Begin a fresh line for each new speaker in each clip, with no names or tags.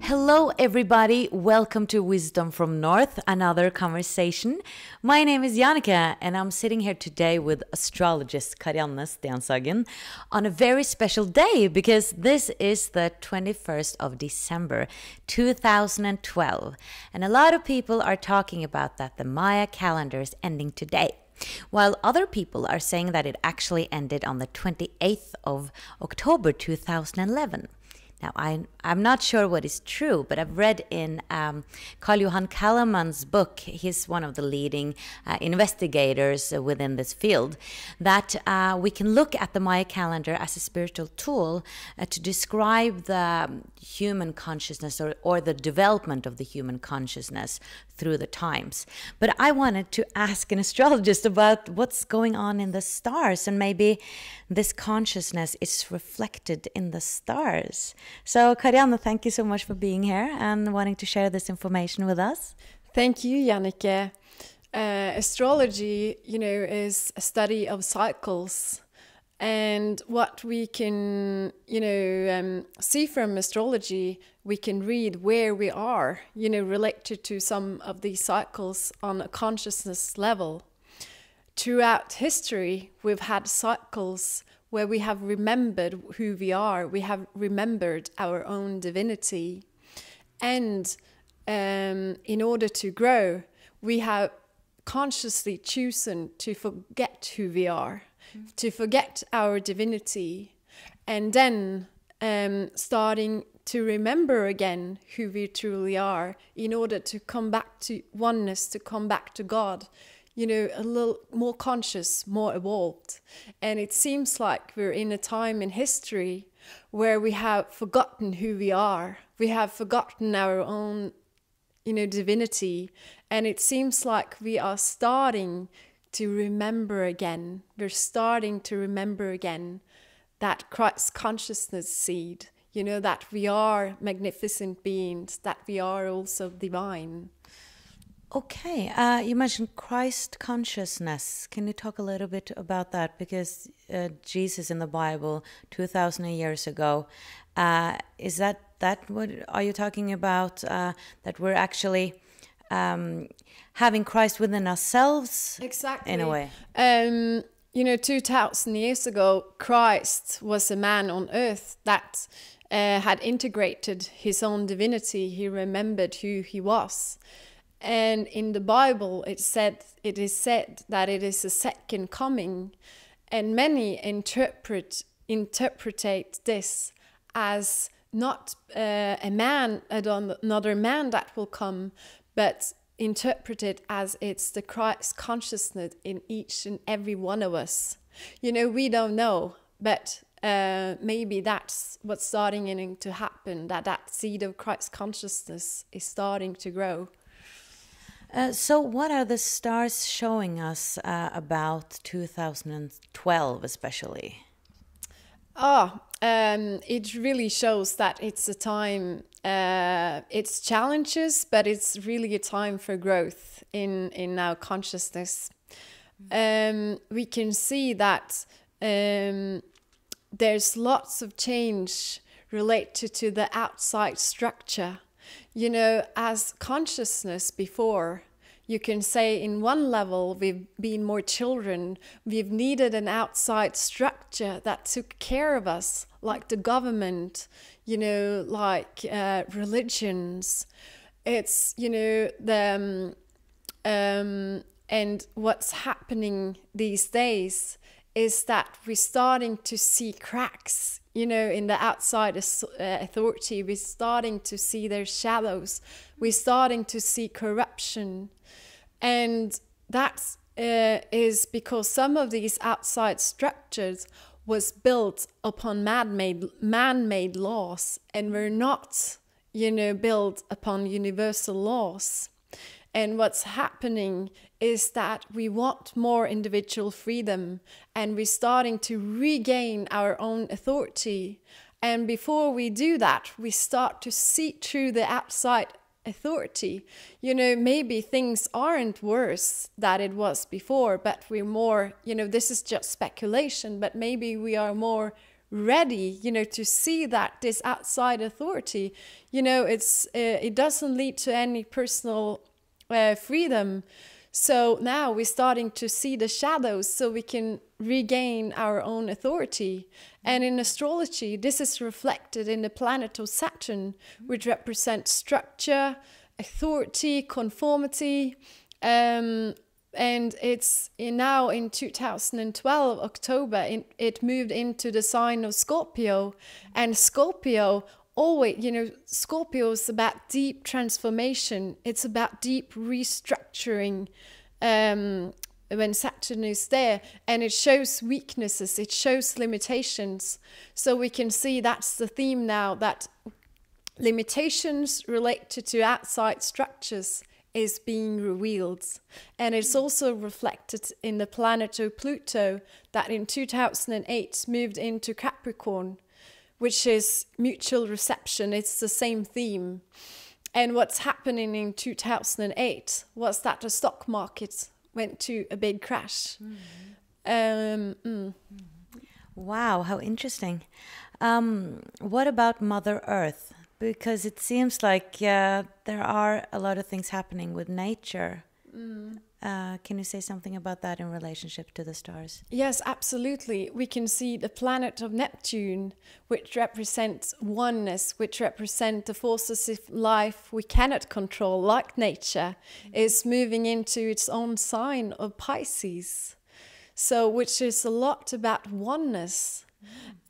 Hello everybody, welcome to Wisdom from North, another conversation. My name is Jannecke and I'm sitting here today with Astrologist Karianne Stenshagen on a very special day because this is the 21st of December 2012 and a lot of people are talking about that the Maya calendar is ending today. While other people are saying that it actually ended on the 28th of October 2011. Now, I'm not sure what is true, but I've read in Carl Johan Calleman's book, he's one of the leading investigators within this field, that we can look at the Maya calendar as a spiritual tool to describe the human consciousness or the development of the human consciousness through the times. But I wanted to ask an astrologist about what's going on in the stars, and maybe this consciousness is reflected in the stars. So Karianne, thank you so much for being here and wanting to share this information with us.
Thank you, Jannecke. Astrology, is a study of cycles. And what we can, see from astrology, we can read where we are, related to some of these cycles on a consciousness level. Throughout history, we've had cycles where we have remembered who we are. We have remembered our own divinity. And in order to grow, we have consciously chosen to forget who we are, to forget our divinity, and then starting to remember again who we truly are in order to come back to oneness, to come back to God, a little more conscious, more evolved. And it seems like we're in a time in history where we have forgotten who we are. We have forgotten our own, divinity. And it seems like we are starting to remember again. We're starting to remember again that Christ consciousness seed, that we are magnificent beings, that we are also divine.
Okay, you mentioned Christ consciousness. Can you talk a little bit about that? Because Jesus in the Bible, 2,000 years ago, is that what are you talking about? That we're actually having Christ within ourselves?
Exactly.
In a way.
2,000 years ago, Christ was a man on earth that had integrated his own divinity. He remembered who he was. And in the Bible, it is said that it is a second coming, and many interpret this as not another man that will come, but interpret it as it's the Christ consciousness in each and every one of us. We don't know, but maybe that's what's starting to happen, that seed of Christ consciousness is starting to grow.
So what are the stars showing us about 2012 especially?
It really shows that it's a time, it's challenges, but it's really a time for growth in our consciousness. We can see that there's lots of change related to the outside structure. As consciousness before, you can say in one level we've been more children, we've needed an outside structure that took care of us, like the government, like religions. It's, and what's happening these days is that we're starting to see cracks, in the outside authority. We're starting to see their shadows. We're starting to see corruption. And that is because some of these outside structures was built upon man-made laws and were not, built upon universal laws. And what's happening is that we want more individual freedom, and we're starting to regain our own authority. And before we do that, we start to see through the outside authority. Maybe things aren't worse than it was before, but we're more, this is just speculation, but maybe we are more ready, to see that this outside authority, it doesn't lead to any personal freedom. So now we're starting to see the shadows so we can regain our own authority. And in astrology, this is reflected in the planet of Saturn, which represents structure, authority, conformity. And it's now in 2012, October, it moved into the sign of Scorpio. And Scorpio always, Scorpio is about deep transformation. It's about deep restructuring when Saturn is there. And it shows weaknesses, it shows limitations. So we can see that's the theme now, that limitations related to outside structures is being revealed. And it's also reflected in the planet of Pluto that in 2008 moved into Capricorn, which is mutual reception. It's the same theme. And what's happening in 2008 was that the stock market went to a big crash.
Wow, how interesting. What about Mother Earth? Because it seems like there are a lot of things happening with nature. Can you say something about that in relationship to the stars?
Yes, absolutely. We can see the planet of Neptune, which represents oneness, which represents the forces of life we cannot control, like nature, is moving into its own sign of Pisces. So, which is a lot about oneness.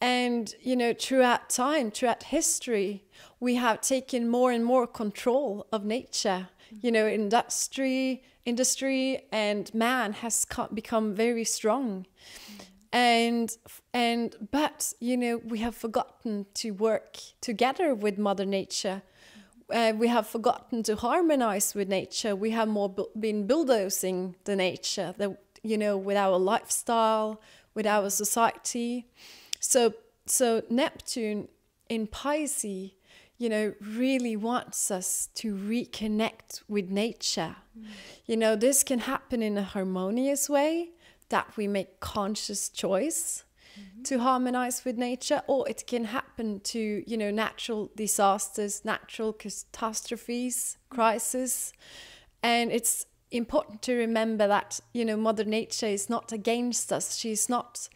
And, throughout time, throughout history, we have taken more and more control of nature. Industry and man has become very strong. But we have forgotten to work together with Mother Nature. We have forgotten to harmonize with nature. We have more been bulldozing the nature, with our lifestyle, with our society. So Neptune in Pisces, really wants us to reconnect with nature. This can happen in a harmonious way, that we make conscious choice to harmonize with nature, or it can happen to, natural disasters, natural catastrophes, crises. And it's important to remember that, Mother Nature is not against us. She's not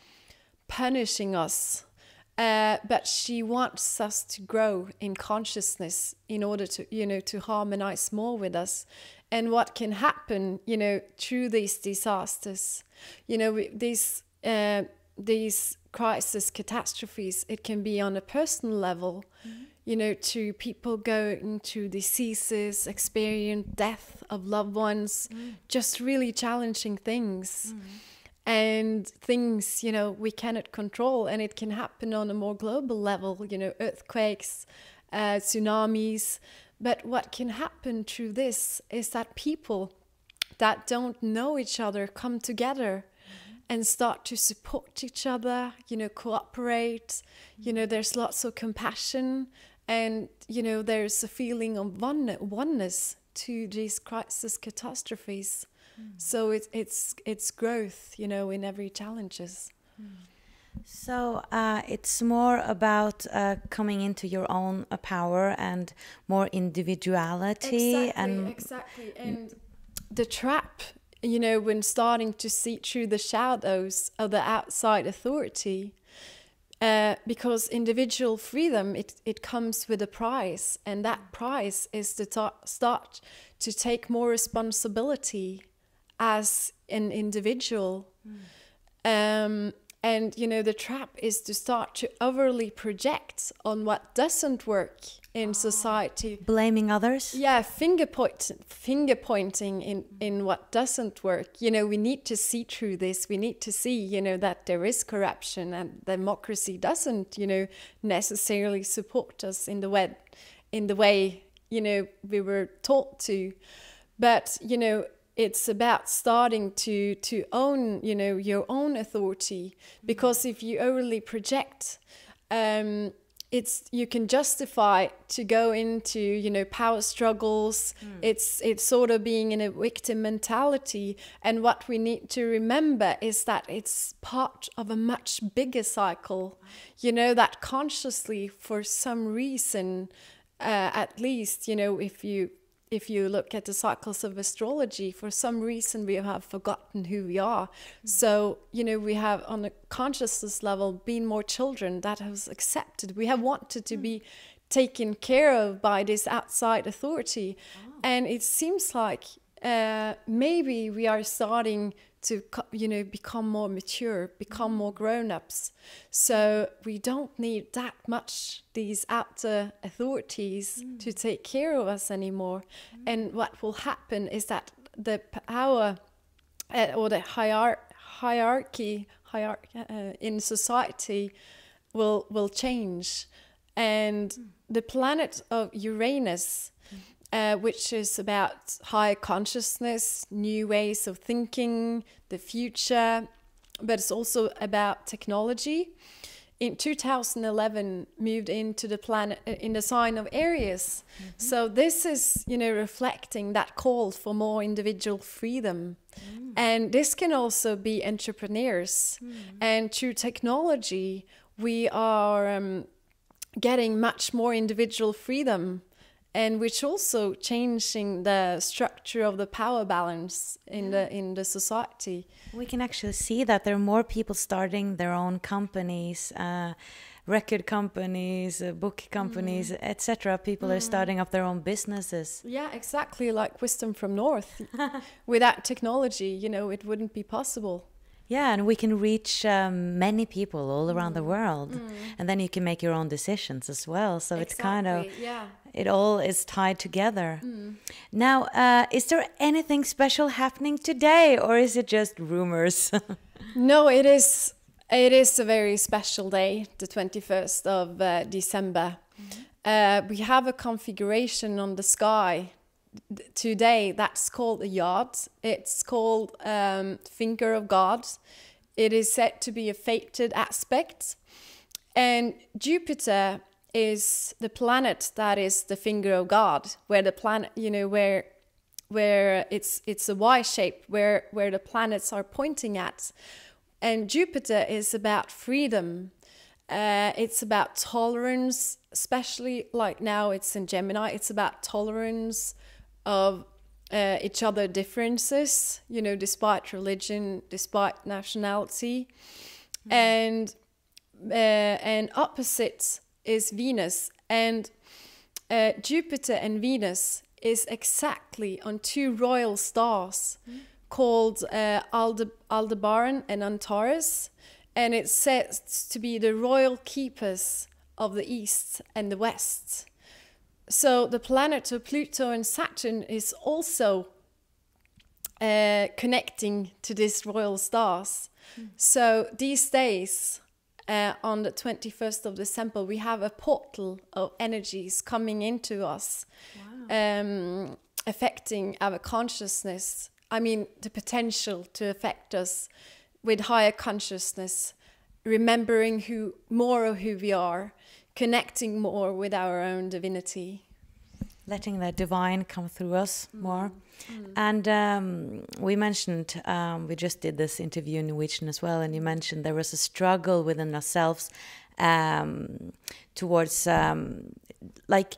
punishing us. But she wants us to grow in consciousness in order to, to harmonize more with us. And what can happen, through these disasters, these crises, catastrophes, it can be on a personal level, to people going through diseases, experience death of loved ones, just really challenging things. And things, we cannot control, and it can happen on a more global level, earthquakes, tsunamis. But what can happen through this is that people that don't know each other come together and start to support each other, cooperate. There's lots of compassion, and, there's a feeling of oneness to these crisis catastrophes. So it's growth, in every challenges.
So it's more about coming into your own power and more individuality.
Exactly. And the trap, when starting to see through the shadows of the outside authority, because individual freedom, it comes with a price, and that price is to start to take more responsibility as an individual. And, the trap is to start to overly project on what doesn't work in society.
Blaming others?
Yeah, finger pointing in what doesn't work. We need to see through this. We need to see, that there is corruption, and democracy doesn't, necessarily support us in the way, we were taught to. But, it's about starting to own, your own authority. Because if you overly project, you can justify to go into, you know, power struggles. It's sort of being in a victim mentality. And what we need to remember is that it's part of a much bigger cycle, you know, that consciously, for some reason, at least, you know, if you look at the cycles of astrology, for some reason we have forgotten who we are. So, you know, we have on a consciousness level been more children that has accepted. We have wanted to be taken care of by this outside authority. And it seems like maybe we are starting to, you know, become more mature, become more grown-ups. So we don't need that much these outer authorities to take care of us anymore. And what will happen is that the power or the hierarchy in society will change. And the planet of Uranus, which is about higher consciousness, new ways of thinking, the future, but it's also about technology. In 2011, moved into the planet in the sign of Aries. So this is, you know, reflecting that call for more individual freedom. And this can also be entrepreneurs. And through technology, we are getting much more individual freedom, and which also changing the structure of the power balance in the society.
We can actually see that there are more people starting their own companies, record companies, book companies, etc. People are starting up their own businesses.
Yeah, exactly, like Wisdom from North. Without technology, you know, it wouldn't be possible.
Yeah, and we can reach many people all around the world. And then you can make your own decisions as well. So it's kind of, it all is tied together. Now, is there anything special happening today, or is it just rumors?
No, it is a very special day, the 21st of December. We have a configuration on the sky today that's called a yard. It's called Finger of God. It is said to be a fated aspect, and Jupiter is the planet that is the finger of God, where the planet, you know, where it's a Y shape, where the planets are pointing at. And Jupiter is about freedom. It's about tolerance, especially like now it's in Gemini. It's about tolerance of each other differences, you know, despite religion, despite nationality. And opposite is Venus. And Jupiter and Venus is exactly on two royal stars called Aldebaran and Antares. And it's said to be the royal keepers of the East and the West. So the planet of Pluto and Saturn is also connecting to these royal stars. So these days, on the 21st of December, we have a portal of energies coming into us, affecting our consciousness. I mean, the potential to affect us with higher consciousness, remembering more of who we are, connecting more with our own divinity.
Letting the divine come through us more. And we mentioned, we just did this interview in Norwegian as well, and you mentioned there was a struggle within ourselves towards like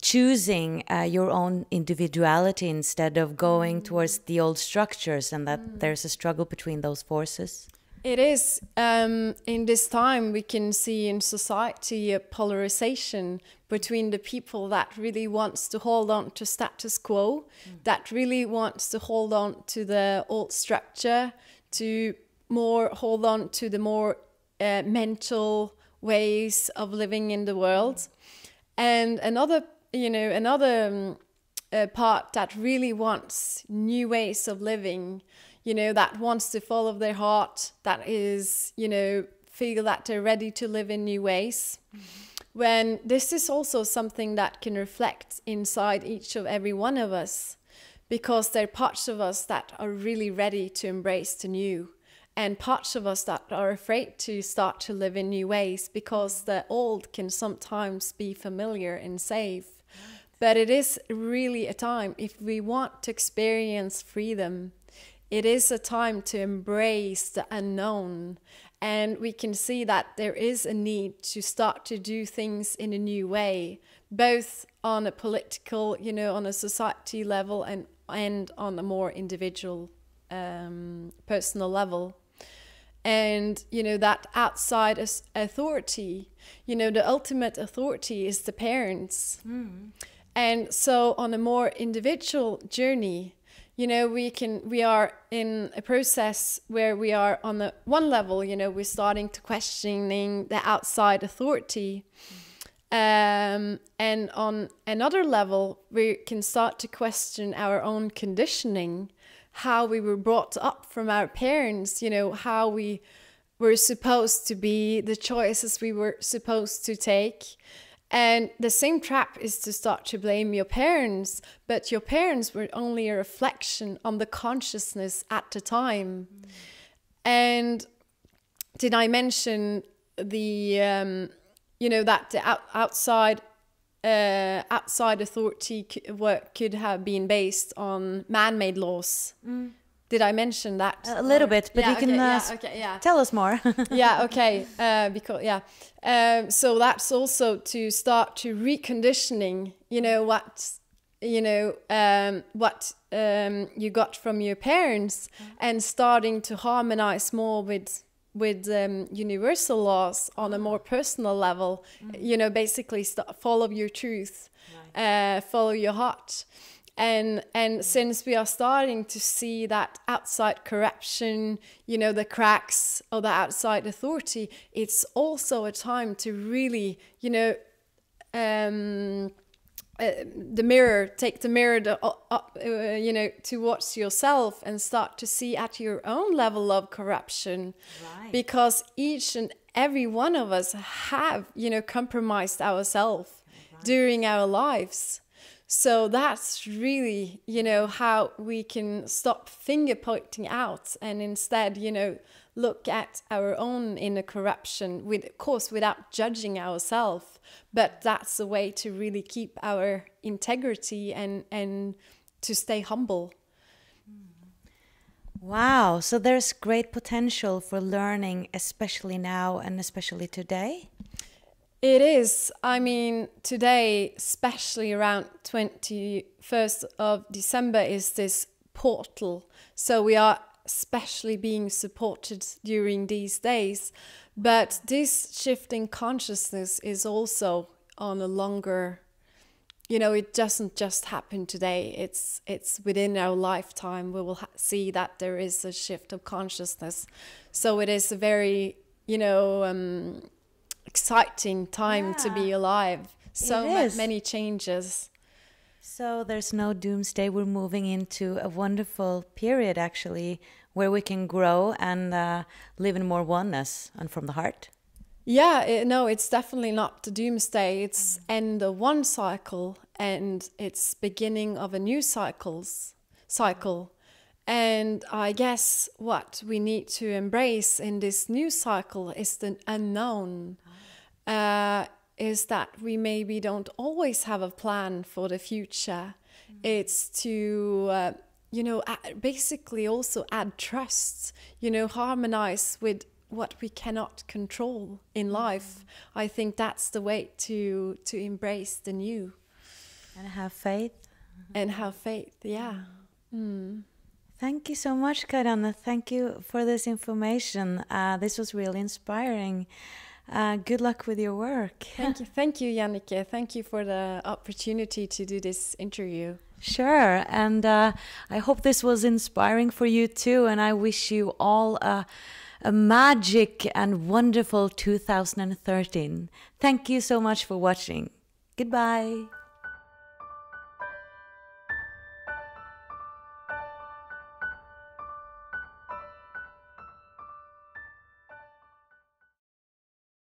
choosing your own individuality instead of going towards the old structures, and that there's a struggle between those forces.
It is. In this time, we can see in society a polarization between the people that really wants to hold on to status quo, that really wants to hold on to the old structure, to more hold on to the more mental ways of living in the world. And another part that really wants new ways of living, you know, that wants to follow their heart, that is, you know, feel that they're ready to live in new ways. When this is also something that can reflect inside each of every one of us, because there are parts of us that are really ready to embrace the new. and parts of us that are afraid to start to live in new ways because the old can sometimes be familiar and safe. But it is really a time, if we want to experience freedom, it is a time to embrace the unknown. And we can see that there is a need to start to do things in a new way, both on a political, on a society level and on a more individual, personal level. And, that outside authority, the ultimate authority is the parents. And so on a more individual journey, we are in a process where we are on the one level, we're starting to questioning the outside authority. And on another level, we can start to question our own conditioning, how we were brought up from our parents, how we were supposed to be, the choices we were supposed to take. And the same trap is to start to blame your parents, but your parents were only a reflection on the consciousness at the time. And did I mention the, that the outside authority could have been based on man-made laws? Did I mention that?
A little bit, but you can tell us more. So that's also to start to reconditioning, what you got from your parents, and starting to harmonize more with universal laws on a more personal level. Basically follow your truth, follow your heart. And since we are starting to see that outside corruption, the cracks of the outside authority, it's also a time to really, take the mirror up, towards yourself and start to see at your own level of corruption. Right. Because each and every one of us have, compromised ourselves during our lives. So that's really, how we can stop finger pointing out and instead, look at our own inner corruption, of course, without judging ourselves. But that's a way to really keep our integrity and to stay humble. Wow. So there's great potential for learning, especially now and especially today.
It is. I mean, today, especially around 21st of December, is this portal. So we are especially being supported during these days. But this shift in consciousness is also on a longer, it doesn't just happen today. It's within our lifetime. We will see that there is a shift of consciousness. So it is a very, exciting time to be alive. So many changes.
So there's no doomsday. We're moving into a wonderful period, actually, where we can grow and live in more oneness and from the heart.
Yeah, it's definitely not the doomsday. It's end of one cycle and it's beginning of a new cycle. And I guess what we need to embrace in this new cycle is the unknown. Is that we maybe don't always have a plan for the future. It's to, basically also add trust, harmonize with what we cannot control in life. I think that's the way to embrace the new.
And have faith.
And have faith, yeah.
Thank you so much, Karianne. Thank you for this information. This was really inspiring. Good luck with your work.
Thank you, Jannecke. Thank you for the opportunity to do this interview.
Sure, and I hope this was inspiring for you too, and I wish you all a magic and wonderful 2013. Thank you so much for watching. Goodbye.